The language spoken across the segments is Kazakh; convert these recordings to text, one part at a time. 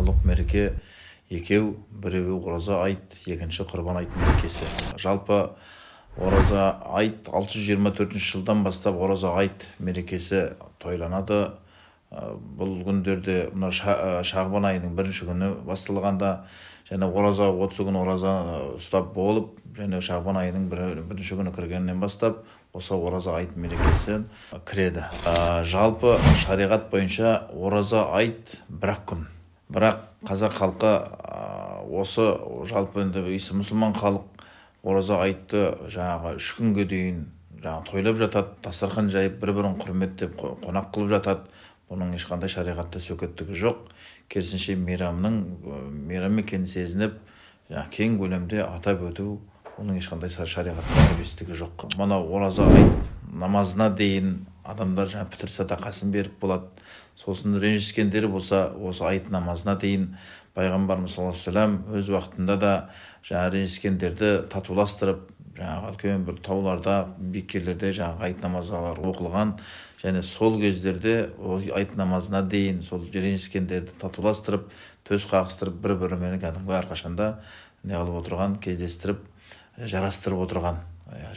ұлық мереке екеу, біреуі ораза айт, екінші құрбан айт мерекесі. Жалпы ораза айт 624 жылдан бастап ораза айт мерекесі тойланады. Бұл күндерде мына Шағбан айының бірінші күні басталғанда, және ораза 30 күн ораза ұстап болып, және Шағбан айының бірінші күні кіргеннен бастап осы ораза айт мерекесі кіреді. Жалпы шариғат бойынша ораза айт бір-ақ күн. Бірақ қазақ халқы осы жалпы енді мұсылман халық ораза айтты жаңағы 3 күнге дейін тойлап жатады, дастархан жайып бір-бірін құрметтеп қонақ қылып жатады. Бұның ешқандай шариғатта сөкеттігі жоқ. Керісінше мейрам екенін сезініп, кең көлемде атап өту, оның ешқандай шариғатта себестігі жоқ. Мына ораза айт намазына дейін адамдар пітір садақасын беріп болады. Сосын ренжіскендері болса, осы айт намазына дейін пайғамбарымыз саллаллаху алейхи вассалам өз уақытында да ренжіскендерді татуластырып, үлкен бір тауларда, беккелерде айт намазалар оқылған, және сол кездерде айт намазына дейін сол ренжіскендерді татуластырып, төс қағыстырып, бір-бірімен кәдімгі әрқашанда не қылып отырған, кездестіріп, жарастырып отырған.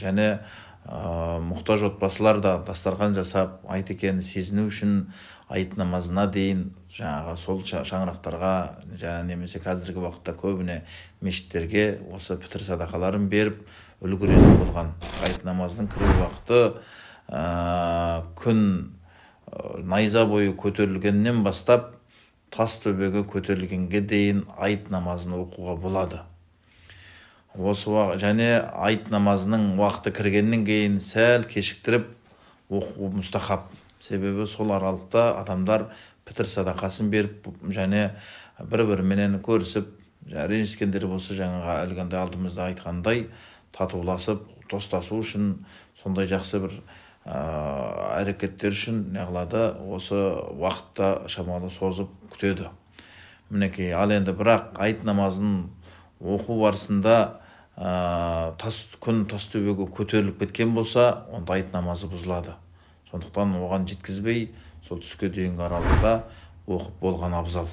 Және мұқтаж отбасылар да дастархан жасап, айт екенін сезіну үшін айт намазына дейін сол шаңырақтарға, немесе қазіргі уақытта көбіне мешіттерге осы пітір садақаларын беріп үлгеретін болған. Айт намазының кіру уақыты күн найза бойы көтерілгеннен бастап тас төбеге көтерілгенге дейін айт намазын оқуға болады. Және айт намазының уақыты кіргеннен кейін сәл кешіктіріп оқу мұстахаб. Себебі сол аралықта адамдар пітір садақасын беріп, және бір-біріменен көрісіп, ренжіскендері болса, жаңағы әлгінде алдымызда айтқандай татуласып, достасу үшін, сондай жақсы бір әрекеттер үшін неғылады, осы уақытта шамалы созып күтеді. Мінекей, ал енді бірақ айт намазын оқу барысында күн тас төбеге көтеріліп кеткен болса, онда айт намазы бұзылады. Сондықтан оған жеткізбей, сол түске дейінгі аралықта оқып болған абзал.